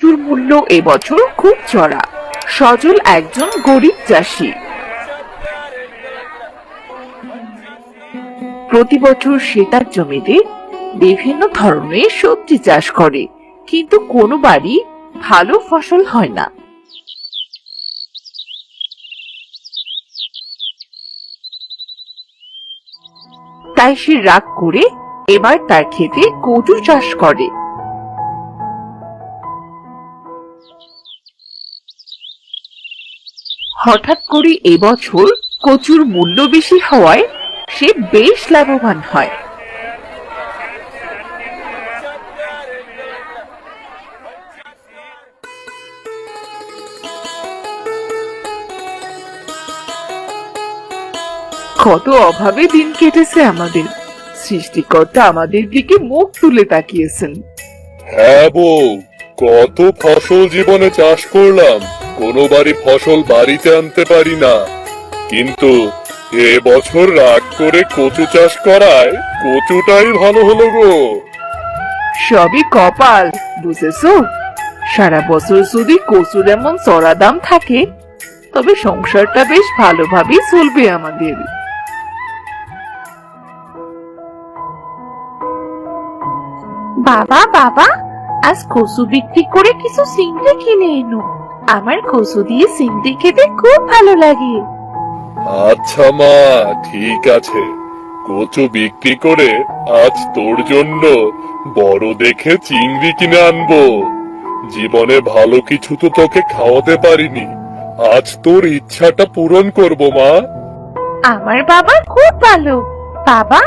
কচুর মূল্য এবছর খুব চড়া। সজল একজন গরিব চাষি। প্রতি বছর সে তার জমিতে বিভিন্ন ধরনের সবজি চাষ করে, কিন্তু কোনো বাড়ি ভালো ফসল হয় না। তাই সে রাগ করে এবার তার ক্ষেতে কচু চাষ করে। হঠাৎ করে এবছর কচুর মূল্য বেশি হওয়ায় সে বেশ লাভবান হয়। কত অভাবে দিন কেটেছে আমাদের, সৃষ্টিকর্তা আমাদের দিকে মুখ তুলে তাকিয়েছেন। হ্যাঁ বউ, কত ফসল জীবনে চাষ করলাম, কোনোবারই ফসল বাড়িতে আনতে পারি না। কিন্তু এবছর রাগ করে কচু চাষ করায় কচুটাই ভালো হলো গো। সবই কপাল, বুঝেছো? সারা বছর যদি কচুর এমন চড়া দাম থাকে, তবে সংসারটা বেশ ভালোভাবেই চলবে আমাদের। বাবা বাবা, আজ কচু বিক্রি করে কিছু চিংড়ি কিনে এনো। আমার কচু দিয়ে চিংড়ি খেতে খুব ভালো লাগে। আচ্ছা মা, ঠিক আছে, কচু বিক্রি করে আজ তোর জন্য বড় দেখে চিংড়ি কিনে আনবো। জীবনে ভালো কিছু তো তোকে খাওয়াতে পারিনি, আজ তোর ইচ্ছাটা পূরণ করব মা। আমার বাবা খুব ভালো। বাবা,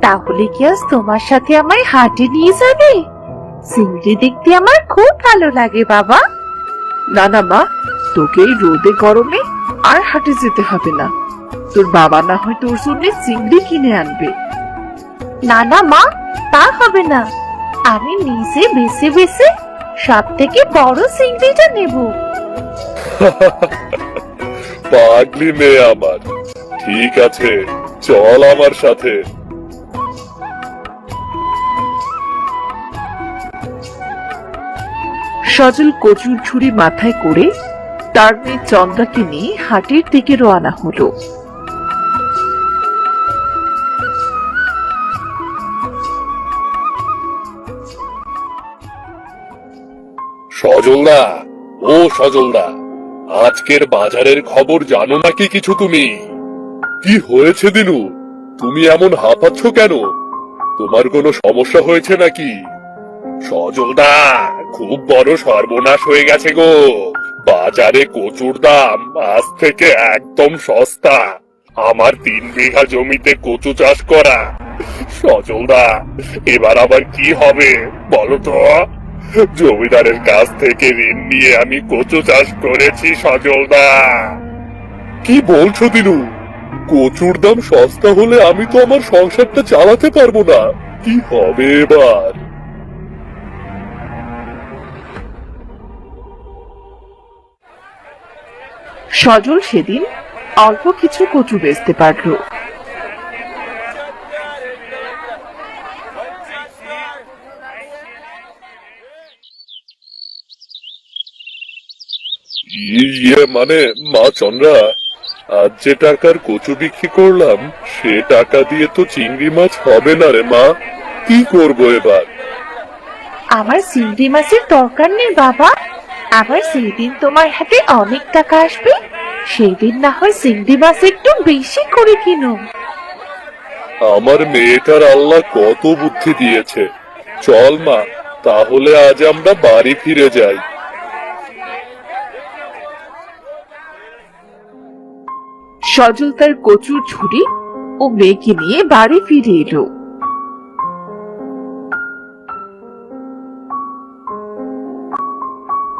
তাহলে কি আজ তোমার সাথে আমায় হাটে নিয়ে যাবে? চিংড়ি দেখতে আমার খুব ভালো লাগে বাবা। না না মা, তোকে এই রোদে গরমে আর হাটে যেতে হবে না। তোর বাবা না হয় তোর জন্য চিংড়ি কিনে আনবে। না না মা, তা হবে না। আমি নিজে বেছে বেছে সব থেকে বড় চিংড়িটা নেব। পাগলি মেয়ে আমার, ঠিক আছে, চল আমার সাথে। সজল কচুর ঝুড়ি মাথায় করে তার মেয়ে চন্দ্রাকে নিয়ে হাটের দিকে রওনা হলো। সজলদা, ও সজলদা, আজকের বাজারের খবর জানো নাকি কিছু তুমি? কি হয়েছে দিনু, তুমি এমন হাঁপাচ্ছ কেন? তোমার কোনো সমস্যা হয়েছে নাকি? সজলদা, খুব বড় সর্বনাশ হয়ে গেছে গো। বাজারে কচুর দাম আজ থেকে একদম সস্তা। আমার 3 বিঘা জমিতে কচু চাষ করা। সজলদা, এবার আবার কি হবে বলো তো? জমিদারের কাছ থেকে ঋণ নিয়ে আমি কচু চাষ করেছি সজলদা। কি বলছো দিনু? কচুর দাম সস্তা হলে আমি তো আমার সংসারটা চালাতে পারবো না, কি হবে এবার? সজল সেদিন অল্প কিছু কচু বেচতে পারলো। মানে মা চন্দ্রা, আজ যে টাকার কচু বিক্রি করলাম সে টাকা দিয়ে তো চিংড়ি মাছ হবে না রে মা, কি করবো এবার? আমার চিংড়ি মাছের দরকার নেই বাবা। আবার সেদিন তোমার হাতে অনেক টাকা আসবে, সেদিন না হয় চিংড়ি মাছ একটু বেশি করে কিনো। আমার মেয়েটার আল্লাহ কত বুদ্ধি দিয়েছে। চল মা, তাহলে আজ আমরা বাড়ি ফিরে যাই। সজল তার কচুর ঝুড়ি ও মেয়েকে নিয়ে বাড়ি ফিরে এলো।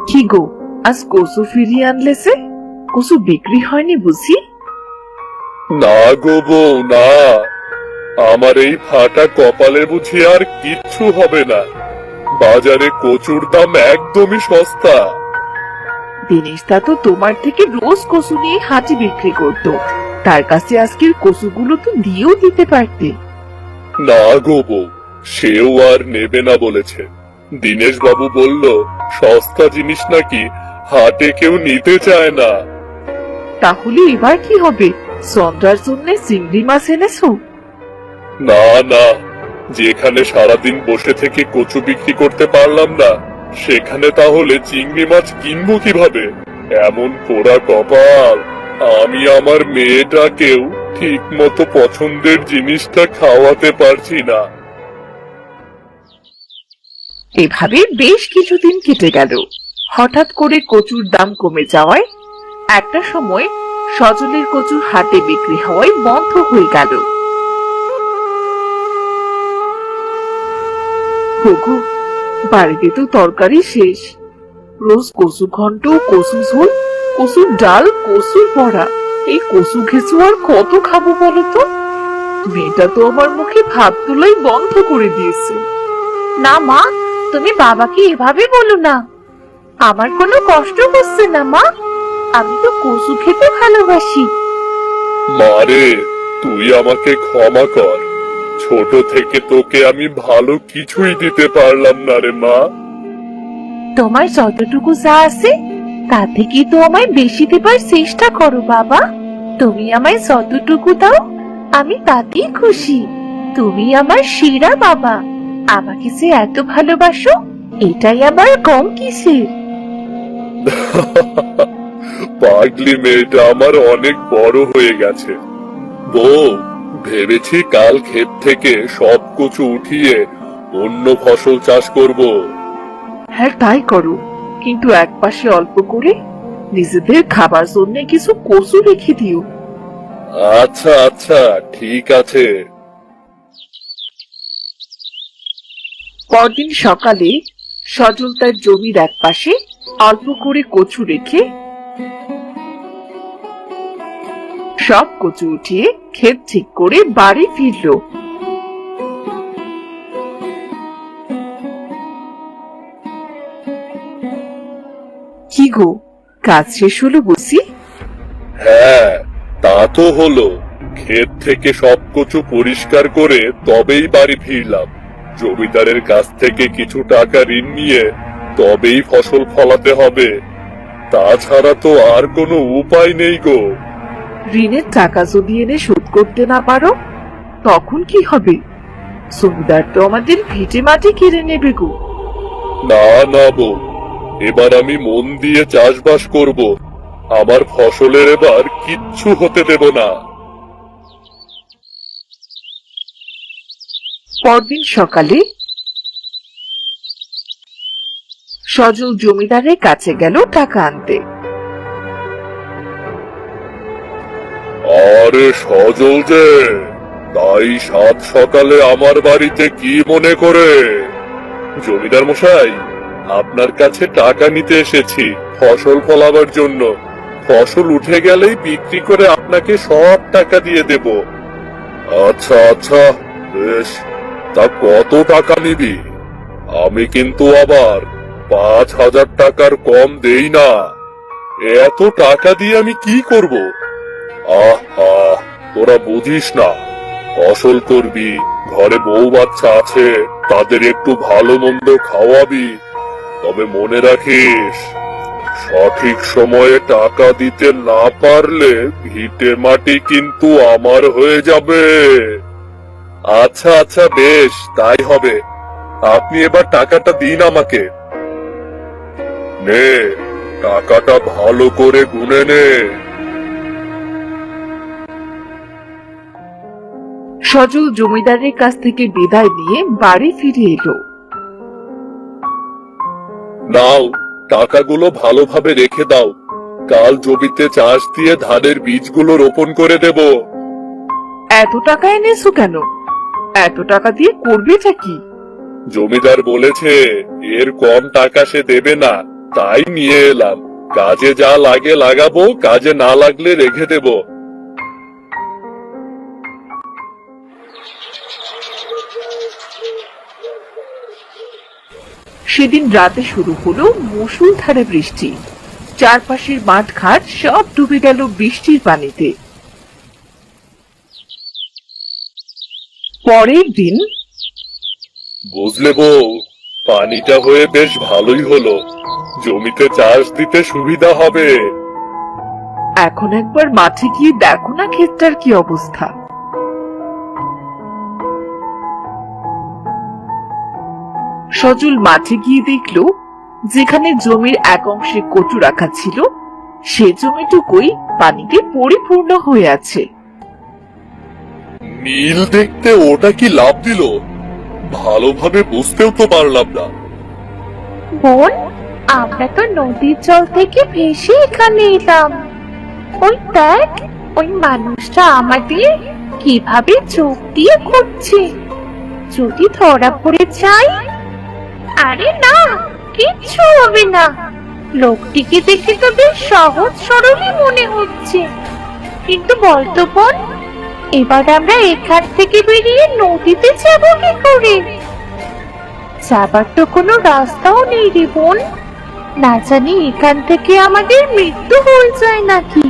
কি গো, আজ কচু ফিরিয়ে আনলে যে? কচু বিক্রি হয়নি বুঝি? না গো বউ, না, আমার এই ফাটা কপালে বুঝি আর কিচ্ছু হবে না। বাজারে কচুর দাম একদমই সস্তা। দিনেশদা তো তোমার থেকে রোজ কচু নিয়ে হাঁটি বিক্রি করতো, তার কাছে আজকের কচুগুলো তো দিয়েও দিতে পারতে। না গো বউ, সেও আর নেবে না বলেছে। দীনেশ বাবু বলল সস্তা জিনিস নাকি হাটে কেউ নিতে চায় না। তাহলে এবার কি হবে? সন্ধ্যার জন্য চিংড়ি মাছ এনেছো? না না, যেখানে সারাদিন বসে থেকে কচু বিক্রি করতে পারলাম না, সেখানে তাহলে চিংড়ি মাছ কিনবো কিভাবে? এমন পোড়া কপাল, আমি আমার মেয়েটাকেও ঠিক মতো পছন্দের জিনিসটা খাওয়াতে পারছি না। এভাবে বেশ কিছুদিন কেটে গেল। হঠাৎ করে কচুর দাম কমে যাওয়ায় একটা সময় সজলের কচু হাটে বিক্রি হওয়ায় বন্ধ হয়ে গেল। ওগো, বাড়িতে তো তরকারি শেষ। রোজ কচু ঘন্ট, কচু ঝোল, কচুর ডাল, কচুর বড়া, এই কচু ঘেঁচু আর কত খাবো বলো তো? মেয়েটা তো আমার মুখে ভাত তোলাই বন্ধ করে দিয়েছে। না মা, তুমি বাবাকে এভাবে বলো না। আমার কোনো কষ্ট হচ্ছে না মা, আমি তো কচু খেতে ভালোবাসি। মারে, তুই আমাকে ক্ষমা কর। ছোট থেকে তোকে আমি ভালো কিছুই দিতে পারলাম না রে মা। তোমার যতটুকু যা আছে তা থেকে তো আমায় বেশি দেবার চেষ্টা করো বাবা। তুমি আমায় যতটুকু দাও আমি তাতেই খুশি। তুমি আমার সেরা বাবা। আমাকে যে এত ভালোবাসো, এটাই আবার কম কিসের? পাগলি মেয়েটা আমার অনেক বড় হয়ে গেছে। বউ, ভেবেছি কাল ক্ষেত থেকে সব কচু উঠিয়ে অন্য ফসল চাষ করব। হ্যাঁ, তাই করো, কিন্তু একপাশে অল্প করে নিজেদের খাবার জন্য কিছু কচু রেখে দিও। আচ্ছা আচ্ছা, ঠিক আছে। পরদিন সকালে সজল তার জমির একপাশে অল্প করে কচু রেখে সব কচু উঠিয়ে ক্ষেত ঠিক করে বাড়ি ফিরল। কি গো, কাজ শেষ হলো বুঝি? হ্যাঁ, তা তো হলো। ক্ষেত থেকে সব কচু পরিষ্কার করে তবেই বাড়ি ফিরলাম। জমিদারের কাছ থেকে কিছু টাকা ঋণ নিয়ে তবেই ফসল ফলাতে হবে। তাছাড়া তো আর কোনো উপায় নেই গো। ঋণের টাকা যদি এনে শোধ করতে না পারো তখন কি হবে? জমিদার তো আমাদের ভিটে মাটি কেড়ে নেবে গো। না না বউ, এবার আমি মন দিয়ে চাষবাস করব। আমার ফসলের এবার কিচ্ছু হতে দেব না। পরদিন সকালে সজল জমিদারের কাছে গেল টাকা আনতে। আরে সজল যে, তাই সাত সকালে আমার বাড়িতে কি মনে করে? জমিদার মশাই, আপনার কাছে টাকা নিতে এসেছি ফসল ফলাবার জন্য। ফসল উঠে গেলেই বিক্রি করে আপনাকে সব টাকা দিয়ে দেব। আচ্ছা আচ্ছা, বেশ, তা কত টাকা নিবি? আমি কিন্তু আবার 5,000 টাকার কম দেই না। এত টাকা দিয়ে আমি কি করব? আহা, তোরা বুঝিস না। ফসল করবি, ঘরে বউ বাচ্চা আছে, তাদের একটু ভালো মন্দ খাওয়াবি। তবে মনে রাখিস, সঠিক সময়ে টাকা দিতে না পারলে ভিটে মাটি কিন্তু আমার হয়ে যাবে। আচ্ছা আচ্ছা, বেশ, তাই হবে। আপনি এবার টাকাটা দিন আমাকে। নে, টাকাটা ভালো করে গুনে নে। সজল জমিদারের কাছ থেকে বিদায় নিয়ে বাড়ি ফিরে এলো। নাও, টাকাগুলো ভালোভাবে রেখে দাও। কাল জমিতে চাষ দিয়ে ধানের বীজগুলো রোপণ করে দেব। এত টাকা এনেছো কেন? এত টাকা দিয়ে করবেটা কি? জমিদার বলেছে এর কম টাকা সে দেবে না, তাই নিয়ে এলাম। কাজে যা লাগে লাগাবো, কাজে না লাগলে রেখে দেব। সেদিন রাতে শুরু হলো মুষলধারে বৃষ্টি। চারপাশের মাঠ ঘাট সব ডুবে গেল বৃষ্টির পানিতে। পরের দিন বুঝলে বউ, পানিটা হয়ে বেশ ভালোই হলো, জমিতে চাষ দিতে সুবিধা হবে। এখন একবার মাঠে গিয়ে দেখো না ক্ষেতটার কি অবস্থা। সজল মাঠে গিয়ে দেখলো যেখানে জমির এক অংশে কচু রাখা ছিল সে জমিটুকুই পানিতে পরিপূর্ণ হয়ে আছে। নীল দেখতে ওটা কি লাভ দিল, ভালোভাবে বুঝতেও তো পারলাম না। বোন, আমরা তো নদীর জল থেকে ভেসে এখানে এলাম। ওই দেখ, ওই মানুষটা আমাদের কিভাবে চোখ দিয়ে খুঁজছে। যদি ধরা পড়ে যাই? আরে না, কিচ্ছু হবে না। লোকটিকে দেখে তো বেশ সহজ সরলই মনে হচ্ছে। কিন্তু বলতো বোন, এবার আমরা এখান থেকে বেরিয়ে নদীতে যাবো কি করে? যাবার তো কোনো রাস্তাও নেই রে বোন। না জানি এখান থেকে আমাদের মৃত্যু হয়ে যায় নাকি।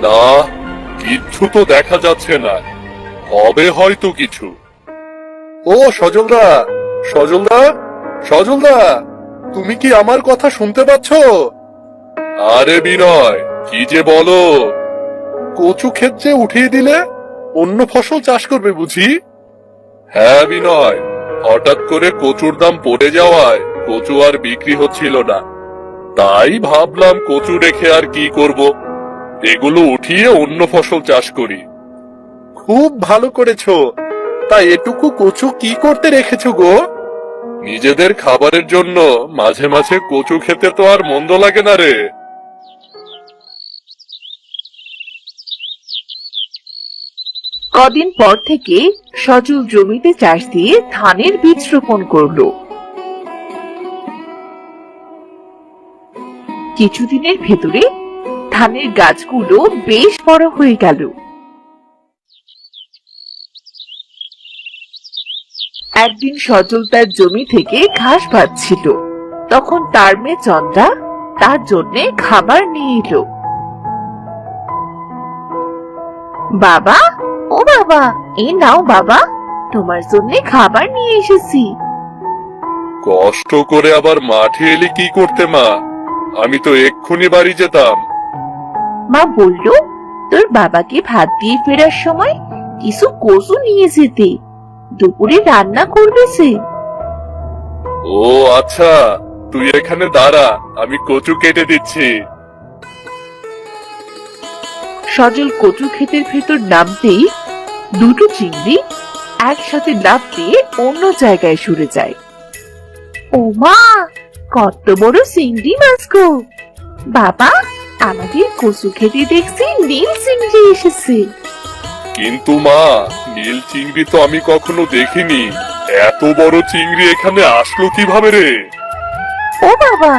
না, কিচ্ছু তো দেখা যাচ্ছে না, হবে হয়তো কিছু। ও সজলদা, সজলদা, সজলদা, তুমি কি আমার কথা শুনতে পাচ্ছ? আরে বিনয়, কি যে বলো, কচু ক্ষেত যে উঠিয়ে দিলে, অন্য ফসল চাষ করবে বুঝি? হ্যাঁ বিনয়, হঠাৎ করে কচুর দাম পড়ে যাওয়ায় কচু আর বিক্রি হচ্ছিল না, তাই ভাবলাম কচু রেখে আর কি করব, এগুলো উঠিয়ে অন্য ফসল চাষ করি। খুব ভালো করেছো। তা এটুকু কচু কি করতে রেখেছো গো? নিজেদের খাবারের জন্য মাঝে মাঝে কচু খেতে তো আর মন্দ লাগে না রে। কদিন পর থেকে সজল জমিতে চাষ দিয়ে ধানের বীজ রোপণ করলো। কিছুদিনের ভেতরে ধানের গাছগুলো বেশ বড় হয়ে গেল। একদিন সজল তার জমি থেকে ঘাস পাচ্ছিল, তখন তার মেয়ে চন্দ্রা তার জন্যে খাবার নিয়ে এলো। বাবা, ও বাবা, এই নাও বাবা, তোমার জন্য খাবার নিয়ে এসেছি। কষ্ট করে আবার মাঠে এলি কি করতে মা? আমি তো এক্ষুনি বাড়ি যেতাম। মা বলল তোর বাবাকে ভাত দিয়ে ফেরার সময় কিছু কচু নিয়ে যেতে, দুপুরে রান্না করবে সে। ও আচ্ছা, তুই এখানে দাঁড়া, আমি কচু কেটে দিচ্ছি। সজল কচু ক্ষেতের ভেতর নামতেই দুটো চিংড়ি একসাথে লাফ দিয়ে অন্য জায়গায় সরে যায়। ও মা, কত বড় চিংড়ি মাছ গো! বাবা, আমাদের কচু খেতে দেখছি নীল চিংড়ি এসেছে। কিন্তু মা, নীল চিংড়ি তো আমি কখনো দেখিনি, এত বড় চিংড়ি এখানে আসলো কিভাবে রে? ও বাবা,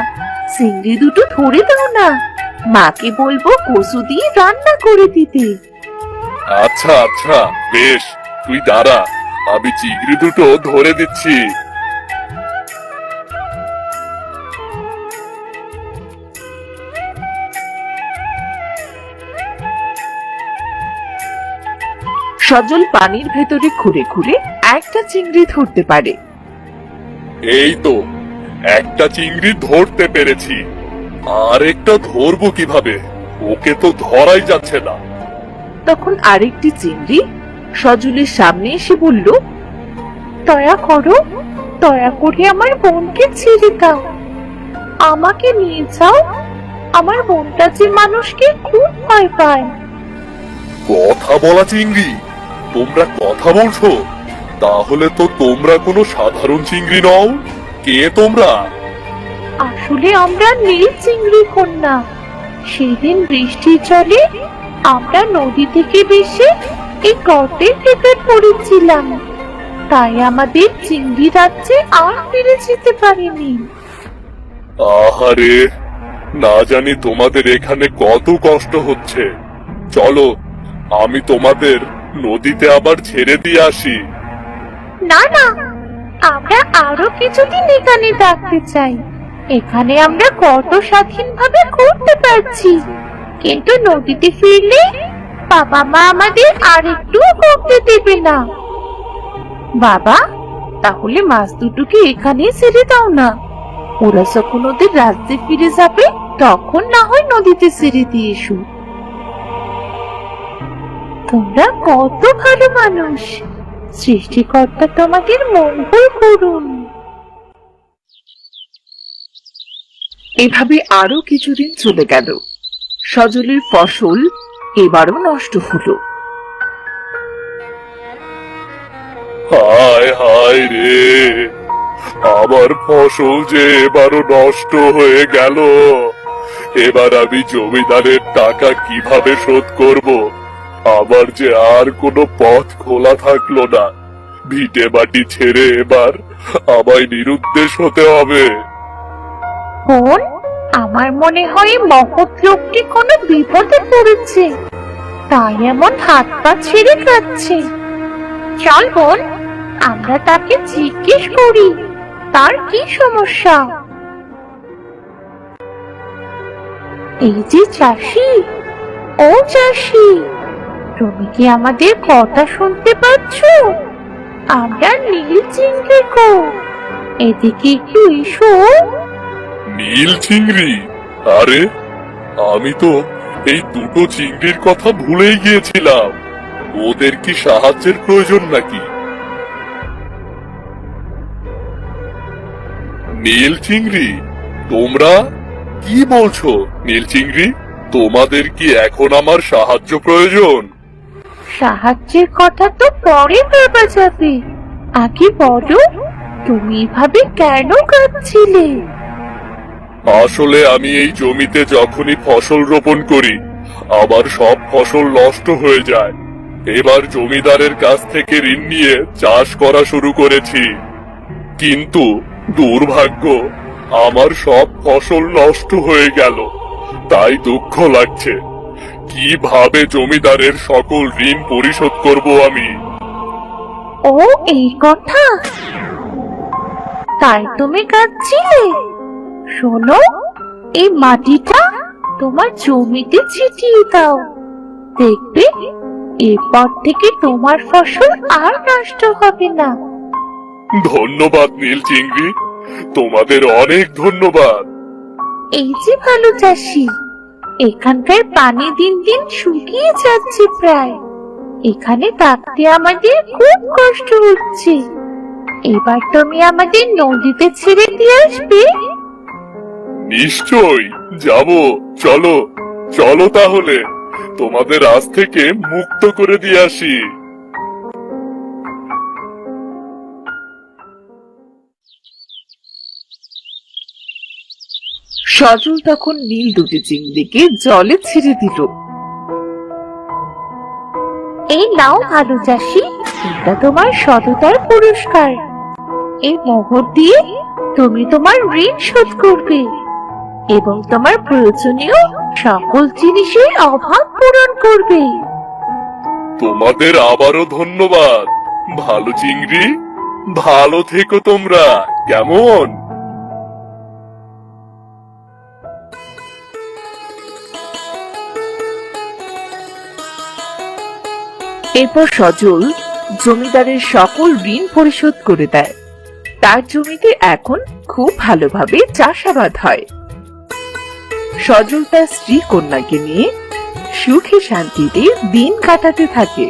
চিংড়ি দুটো ধরে দাও না, মাকে বলবো কচু দিয়ে রান্না করে দিতে। আচ্ছা আচ্ছা, বেশ, তুই দাঁড়া, আমি চিংড়ি দুটো ধরে দিচ্ছি। সজল পানির ভেতরে ঘুরে ঘুরে একটা চিংড়ি ধরতে পারে। এই তো, একটা চিংড়ি ধরতে পেরেছি, আর একটা ধরবো কিভাবে? ওকে তো ধরাই যাচ্ছে না। তখন আরেকটি চিংড়ি সজলের সামনে এসে বলল, দয়া করো, দয়া করে আমার বোনকে ছেড়ে দাও, আমাকে নিয়ে যাও, আমার বোনটা যে মানুষকে খুব ভয় পায়। কথা বলা চিংড়ি, তোমরা কথা বলছো? তাহলে তো তোমরা কোনো সাধারণ চিংড়ি নও। কে তোমরা? আসলে আমরা নীল চিংড়ি কন্যা। সেদিন বৃষ্টির জলে আমরা নদী থেকে ভেসে এই গর্তের ভেতর পড়েছিলাম, তাই আমাদের চিংড়ি রাজ্যে আর ফিরে যেতে পারিনি। আহারে, না জানি তোমাদের এখানে কত কষ্ট হচ্ছে। চলো, আমি তোমাদের নদীতে আবার ছেড়ে দিয়ে আসি। না না, আমরা আরো কিছুদিন এখানে থাকতে চাই। এখানে আমরা কত স্বাধীনভাবে ঘুরতে পারছি, কিন্তু নদীতে ফিরলে বাবা মা আমাদের আর একটু ঘুরতে দেবে না। বাবা, তাহলে মাছ দুটোকে এখানেই ছেড়ে দাও না। ওরা যখন ওদের রাজ্যে ফিরে যাবে তখন না হয় নদীতে ছেড়ে দিয়ে এসো। তোমরা কত ভালো মানুষ, সৃষ্টিকর্তা তোমাদের মঙ্গল করুন। এভাবে আরো কিছুদিন চলে গেল। সজলের ফসল এবারও নষ্ট হলো। হায় হায় রে, আমার ফসল যে এবারও নষ্ট হয়ে গেল। এবার আমি জমিদারের টাকা কিভাবে শোধ করব? আমার যে আর কোনো পথ খোলা থাকলো না। ভিটে মাটি ছেড়ে এবার আমায় নিরুদ্দেশ হতে হবে। বোন, আমার মনে হয় মহৎ লোকটি কোনো বিপদে পড়েছে, তাই এমন হাত পা ছেড়ে যাচ্ছে। চল বোন, আমরা তাকে জিজ্ঞেস করি তার কি সমস্যা। এই যে চাষি, ও চাষি, তুমি কি আমাদের কথা শুনতে পাচ্ছ? আমরা নীল চিংড়ি গো, এদিকে একটু এসো। নীল চিংড়ি? আরে, আমি তো এই দুটো চিংড়ির কথা ভুলেই গিয়েছিলাম। ওদের কি সাহায্যের প্রয়োজন নাকি? নীল চিংড়ি, তোমরা কি বলছো? নীল চিংড়ি, তোমাদের কি এখন আমার সাহায্য প্রয়োজন? সাহায্যের কথা তো পরে ভাবা যাবে, আগে বলো তুমি এভাবে কেন কাঁদছিলে? আসলে আমি এই জমিতে যখনই ফসল রোপণ করি আমার সব ফসল নষ্ট হয়ে যায়। এবার জমিদারের কাছ থেকে ঋণ নিয়ে চাষ করা শুরু করেছি, কিন্তু দুর্ভাগ্য, আমার সব ফসল নষ্ট হয়ে গেল। তাই দুঃখ লাগছে। কিভাবে জমিদারের সকল ঋণ পরিশোধ করব আমি? ও এই কথা, তাই তুমি কাঁদছিলে? শোনো, এই মাটিটা তোমার জমিতে ছিটিয়ে দাও, দেখবে এরপর থেকে তোমার ফসল আর নষ্ট হবে না। ধন্যবাদ নীল চিংড়ি, তোমাদের অনেক ধন্যবাদ। এই যে ভালো চাষি, এখানকার পানি দিন দিন শুকিয়ে যাচ্ছে প্রায়। এখানে থাকতে আমাদের খুব কষ্ট হচ্ছে। এবার তুমি আমাদের নদীতে ছেড়ে দিয়ে আসবে? নিশ্চয় যাব। চলো চলো তাহলে তোমাদের আজ থেকে মুক্ত করে দিয়ে আসি। সজল তখন নীল দুটি চিংড়িকে জলে ছেড়ে দিল। এই নাও ভালো চাষি, এটা তোমার সততার পুরস্কার। এই মোহর দিয়ে তুমি তোমার ঋণ শোধ করবে এবং তোমার প্রয়োজনীয় সকল জিনিসের অভাব পূরণ করবে। তোমাদের আবারও ধন্যবাদ। ভালো চিংড়ি, ভালো থেকো তোমরা, কেমন? এরপর সজল জমিদারের সকল ঋণ পরিশোধ করে দেয়। তার জমিতে এখন খুব ভালোভাবে চাষাবাদ হয়। সজল তার স্ত্রী কন্যাকে নিয়ে সুখে শান্তিতে দিন কাটাতে থাকে।